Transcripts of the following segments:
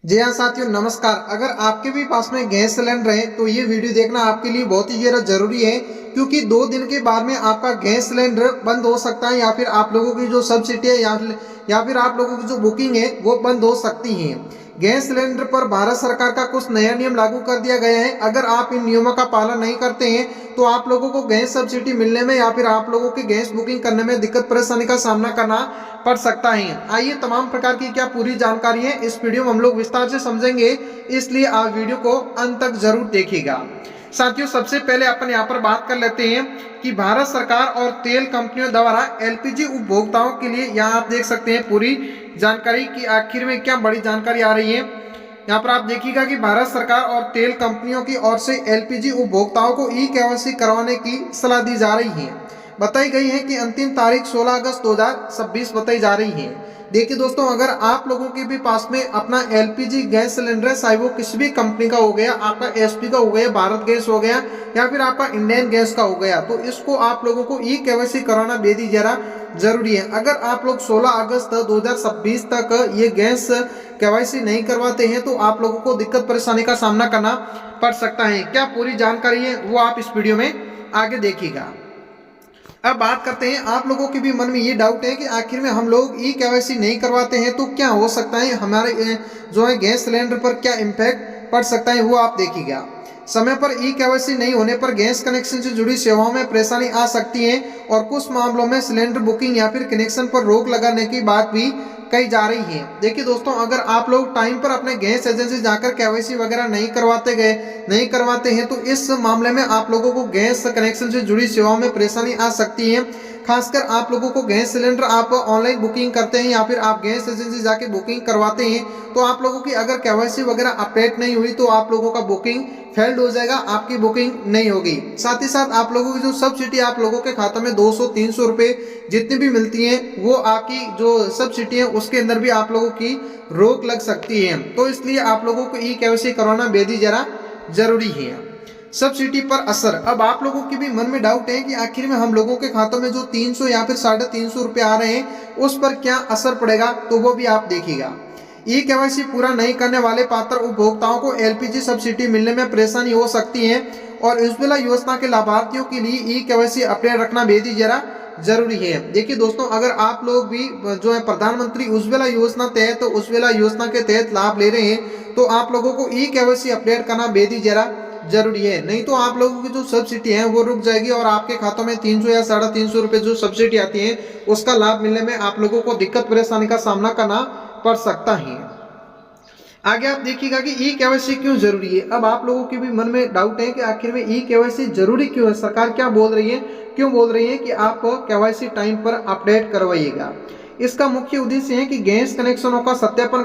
जी हाँ साथियों, नमस्कार। अगर आपके भी पास में गैस सिलेंडर है तो ये वीडियो देखना आपके लिए बहुत ही ज़्यादा जरूरी है, क्योंकि 2 दिन के बाद में आपका गैस सिलेंडर बंद हो सकता है, या फिर आप लोगों की जो सब्सिडी है या फिर आप लोगों की जो बुकिंग है वो बंद हो सकती है। गैस सिलेंडर पर भारत सरकार का कुछ नया नियम लागू कर दिया गया है। अगर आप इन नियमों का पालन नहीं करते हैं तो आप लोगों को गैस सब्सिडी मिलने में या फिर आप लोगों की गैस बुकिंग करने में दिक्कत परेशानी का सामना करना पड़ सकता है। आइए तमाम प्रकार की क्या पूरी जानकारी है इस वीडियो में हम लोग विस्तार से समझेंगे, इसलिए आप वीडियो को अंत तक जरूर देखिएगा। साथियों, सबसे पहले अपन यहाँ पर बात कर लेते हैं कि भारत सरकार और तेल कंपनियों द्वारा एलपीजी उपभोक्ताओं के लिए, यहाँ आप देख सकते हैं पूरी जानकारी की आखिर में क्या बड़ी जानकारी आ रही है। यहाँ पर आप देखिएगा कि भारत सरकार और तेल कंपनियों की ओर से एलपीजी उपभोक्ताओं को ई केवाईसी करवाने की सलाह दी जा रही है। बताई गई है कि अंतिम तारीख 16 अगस्त 2026 बताई जा रही है। देखिए दोस्तों, अगर आप लोगों के भी पास में अपना एलपीजी गैस सिलेंडर है, चाहे वो किसी भी कंपनी का हो गया, आपका एचपी का हो गया, भारत गैस हो गया, या फिर आपका इंडियन गैस का हो गया, तो इसको आप लोगों को ई केवाईसी कराना बेहद ही जरा जरूरी है। अगर आप लोग 16 अगस्त 2026 तक ये गैस केवाईसी नहीं करवाते हैं तो आप लोगों को दिक्कत परेशानी का सामना करना पड़ सकता है। क्या पूरी जानकारी है वो आप इस वीडियो में आगे देखिएगा। अब बात करते हैं, आप लोगों के भी मन में ये डाउट है कि आखिर में हम लोग ई केवाईसी नहीं करवाते हैं तो क्या हो सकता है, हमारे जो है गैस सिलेंडर पर क्या इम्पैक्ट पड़ सकता है, वो आप देखिएगा। समय पर ई केवाईसी नहीं होने पर गैस कनेक्शन से जुड़ी सेवाओं में परेशानी आ सकती है और कुछ मामलों में सिलेंडर बुकिंग या फिर कनेक्शन पर रोक लगाने की बात भी कही जा रही है। देखिए दोस्तों, अगर आप लोग टाइम पर अपने गैस एजेंसी जाकर केवाईसी वगैरह नहीं करवाते हैं तो इस मामले में आप लोगों को गैस कनेक्शन से जुड़ी सेवाओं में परेशानी आ सकती है। खासकर आप लोगों को गैस सिलेंडर आप ऑनलाइन बुकिंग करते हैं या फिर आप गैस एजेंसी जाके बुकिंग करवाते हैं तो आप लोगों की अगर केवाईसी वगैरह अपडेट नहीं हुई तो आप लोगों का बुकिंग फेल्ड हो जाएगा, आपकी बुकिंग नहीं होगी। साथ ही साथ आप लोगों की जो सब्सिडी आप लोगों के खाते में 200-300 रुपये जितनी भी मिलती है वो आपकी जो सब्सिडी है उसके अंदर भी आप लोगों की रोक लग सकती है। तो इसलिए आप लोगों को ई केवाईसी करवाना बेहद ही जरा जरूरी है। सब्सिडी पर असर, अब आप लोगों के भी मन में डाउट है कि आखिर में हम लोगों के खातों में जो 300 या फिर 350 रुपये आ रहे हैं उस पर क्या असर पड़ेगा, तो वो भी आप देखिएगा। ई केवाईसी पूरा नहीं करने वाले पात्र उपभोक्ताओं को एलपीजी सब्सिडी मिलने में परेशानी हो सकती है और उज्ज्वला योजना के लाभार्थियों के लिए ई केवाईसी अपडेट रखना बेहद ही जरा जरूरी है। देखिए दोस्तों, अगर आप लोग भी जो है प्रधानमंत्री उज्ज्वला योजना तहत उज्ज्वला योजना के तहत लाभ ले रहे हैं तो आप लोगों को ई केवाईसी अपडेट करना बेहद ही जरा जरूरी है, नहीं तो आप लोगों की जो सब्सिडी है वो रुक जाएगी और आपके खातों में 300 या 350 रुपये जो सब्सिडी आती है उसका लाभ मिलने में आप लोगों को दिक्कत परेशानी का सामना करना पड़ सकता है। आगे आप देखिएगा कि ई केवाईसी क्यों जरूरी है। अब आप लोगों के भी मन में डाउट है कि आखिर में ई केवाईसी जरूरी क्यों है, सरकार क्या बोल रही है, क्यों बोल रही है कि आप केवाईसी टाइम पर अपडेट करवाइएगा। इसका मुख्य उद्देश्य है कि गैस कनेक्शनों का सत्यापन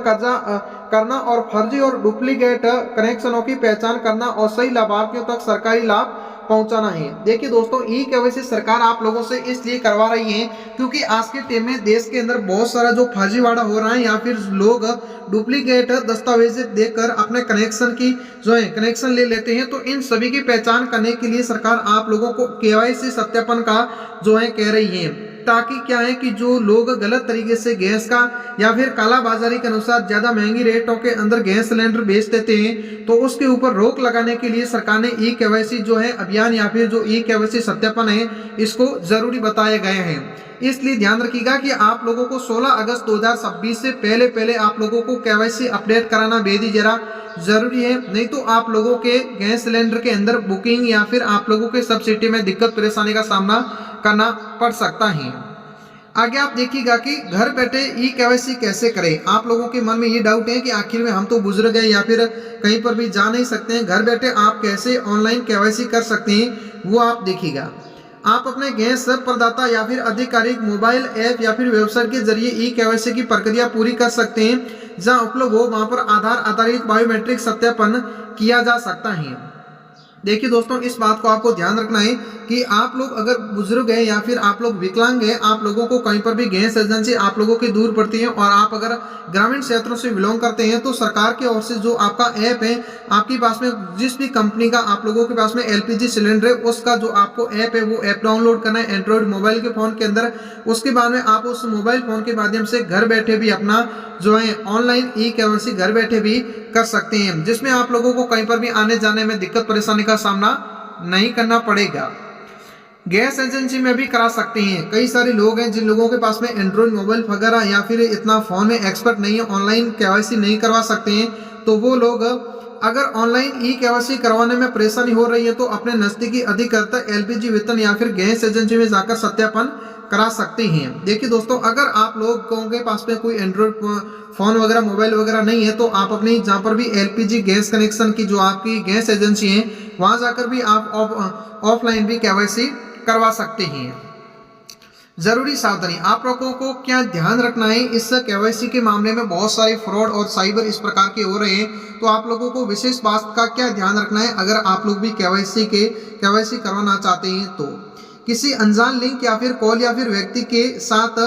करना और फर्जी और डुप्लीकेट कनेक्शनों की पहचान करना और सही लाभार्थियों तक सरकारी लाभ पहुंचाना है। देखिए दोस्तों, ई केवाईसी सरकार आप लोगों से इसलिए करवा रही है क्योंकि आज के टाइम में देश के अंदर बहुत सारा जो फर्जीवाड़ा हो रहा है या फिर लोग डुप्लीकेट दस्तावेज देकर अपने कनेक्शन की जो है कनेक्शन ले लेते हैं, तो इन सभी की पहचान करने के लिए सरकार आप लोगों को केवाईसी सत्यापन का जो है कह रही है, ताकि क्या है कि जो लोग गलत तरीके से गैस का या फिर काला बाजारी के अनुसार ज्यादा महंगी रेटों के अंदर गैस सिलेंडर बेच देते हैं तो उसके ऊपर रोक लगाने के लिए सरकार ने ई केवाईसी जो है अभियान या फिर जो ई केवाईसी सत्यापन है इसको जरूरी बताए गए हैं। इसलिए ध्यान रखिएगा कि आप लोगों को 16 अगस्त 2026 से पहले आप लोगों को केवाईसी अपडेट कराना बेहद ही जरा जरूरी है, नहीं तो आप लोगों के गैस सिलेंडर के अंदर बुकिंग या फिर आप लोगों के सब्सिडी में दिक्कत परेशानी का सामना करना पड़ सकता है। आगे आप देखिएगा कि घर बैठे ई केवाईसी कैसे करें। आप लोगों के मन में ये डाउट है कि आखिर में हम तो बुजुर्ग हैं या फिर कहीं पर भी जा नहीं सकते हैं, घर बैठे आप कैसे ऑनलाइन केवाईसी कर सकते हैं, वो आप देखिएगा। आप अपने गैस प्रदाता या फिर आधिकारिक मोबाइल ऐप या फिर वेबसाइट के जरिए ई केवाईसी की प्रक्रिया पूरी कर सकते हैं। जहां उपलब्ध हो वहां पर आधार आधारित बायोमेट्रिक सत्यापन किया जा सकता है। देखिए दोस्तों, इस बात को आपको ध्यान रखना है कि आप लोग अगर बुजुर्ग हैं या फिर आप लोग विकलांग हैं, आप लोगों को कहीं पर भी गैस एजेंसी आप लोगों की दूर पड़ती है और आप अगर ग्रामीण क्षेत्रों से बिलोंग करते हैं, तो सरकार की ओर से जो आपका ऐप है, आपके पास में जिस भी कंपनी का आप लोगों के पास में एलपीजी सिलेंडर है, उसका जो आपको ऐप है वो ऐप डाउनलोड करना है एंड्रॉइड मोबाइल के फोन के अंदर। उसके बाद में आप उस मोबाइल फोन के माध्यम से घर बैठे भी अपना जो है ऑनलाइन ई-केवाईसी घर बैठे भी कर सकते हैं, जिसमें आप लोगों को कहीं पर भी आने जाने में दिक्कत परेशानी का सामना नहीं करना पड़ेगा। गैस एजेंसी में भी करा सकते हैं। कई सारे लोग हैं जिन लोगों के पास में एंड्रॉइड मोबाइल वगैरह या फिर इतना फोन में एक्सपर्ट नहीं है, ऑनलाइन केवाईसी नहीं करवा सकते हैं, तो वो लोग अगर ऑनलाइन ई केवाईसी करवाने में परेशानी हो रही है तो अपने नजदीकी अधिकतर एलपीजी वितरण या फिर गैस एजेंसी में जाकर सत्यापन करा सकते हैं। देखिए दोस्तों, अगर आप लोगों के पास में कोई एंड्रॉइड फोन वगैरह मोबाइल वगैरह नहीं है, तो आप अपनी जहाँ पर भी एलपीजी गैस कनेक्शन की जो आपकी गैस एजेंसी है वहां जाकर भी आप ऑफलाइन भी केवाईसी करवा सकते हैं। जरूरी सावधानी, आप लोगों को क्या ध्यान रखना है, इस केवाईसी के मामले में बहुत सारे फ्रॉड और साइबर इस प्रकार के हो रहे हैं, तो आप लोगों को विशेष बात का क्या ध्यान रखना है। अगर आप लोग भी केवाईसी करवाना चाहते हैं तो किसी अनजान लिंक या फिर कॉल या फिर व्यक्ति के साथ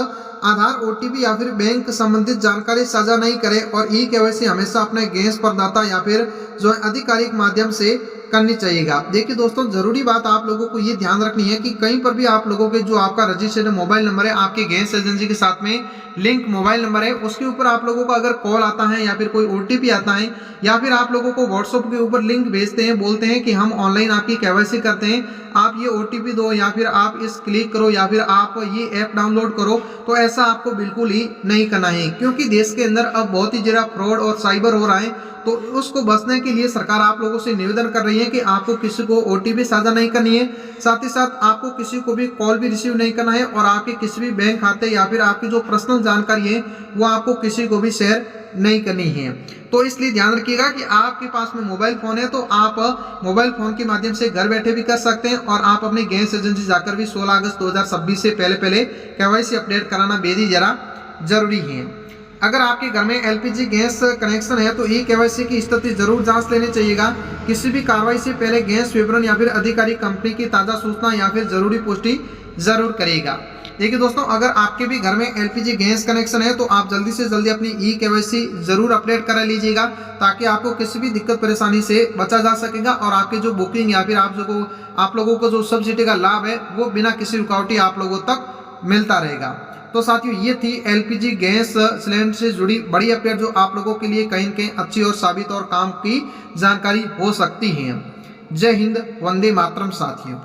आधार, ओटीपी या फिर बैंक संबंधित जानकारी साझा नहीं करें और ई केवाईसी हमेशा अपने गैस प्रदाता या फिर जो आधिकारिक माध्यम से करनी चाहिएगा। देखिए दोस्तों, जरूरी बात आप लोगों को ये ध्यान रखनी है कि कहीं पर भी आप लोगों के जो आपका रजिस्टर्ड मोबाइल नंबर है, आपके गैस एजेंसी के साथ में लिंक मोबाइल नंबर है, उसके ऊपर आप लोगों को अगर कॉल आता है या फिर कोई ओटीपी आता है या फिर आप लोगों को व्हाट्सएप के ऊपर लिंक भेजते हैं, बोलते हैं कि हम ऑनलाइन आपकी केवाईसी करते हैं, आप ये ओटीपी दो या फिर आप इस क्लिक करो या फिर आप ये ऐप डाउनलोड करो, तो ऐसा आपको बिल्कुल ही नहीं करना है, क्योंकि देश के अंदर अब बहुत ही ज़्यादा फ्रॉड और साइबर हो रहा है। तो उसको बचने के लिए सरकार आप लोगों से निवेदन कर रही है कि आपको किसी को ओटीपी साझा नहीं करनी है, साथ ही साथ आपको किसी को भी कॉल भी रिसीव नहीं करना है और आपके किसी भी बैंक खाते या फिर आपकी जो पर्सनल जानकारी है वो आपको किसी को भी शेयर नहीं करनी है। तो इसलिए ध्यान रखिएगा कि आपके पास में मोबाइल फोन है तो आप मोबाइल फोन के माध्यम से घर बैठे भी कर सकते हैं और आप अपनी गैस एजेंसी जाकर भी 16 अगस्त 2026 से पहले केवाईसी अपडेट कराना बेहद ही जरा जरूरी है। अगर आपके घर में एलपीजी गैस कनेक्शन है तो ई केवाईसी की स्थिति जरूर जांच लेनी चाहिएगा। किसी भी कार्रवाई से पहले गैस विवरण या फिर आधिकारिक कंपनी की ताज़ा सूचना या फिर जरूरी पुष्टि जरूर करेगा। देखिए दोस्तों, अगर आपके भी घर में एलपीजी गैस कनेक्शन है तो आप जल्दी से जल्दी अपनी ई केवाईसी जरूर अपडेट करा लीजिएगा, ताकि आपको किसी भी दिक्कत परेशानी से बचा जा सकेगा और आपके जो बुकिंग या फिर आप लोगों को जो सब्सिडी का लाभ है वो बिना किसी रुकावटी आप लोगों तक मिलता रहेगा। तो साथियों, ये थी एलपीजी गैस सिलेंडर से जुड़ी बड़ी अपडेट जो आप लोगों के लिए कहीं न कहीं अच्छी और साबित और काम की जानकारी हो सकती है। जय हिंद, वंदे मातरम साथियों।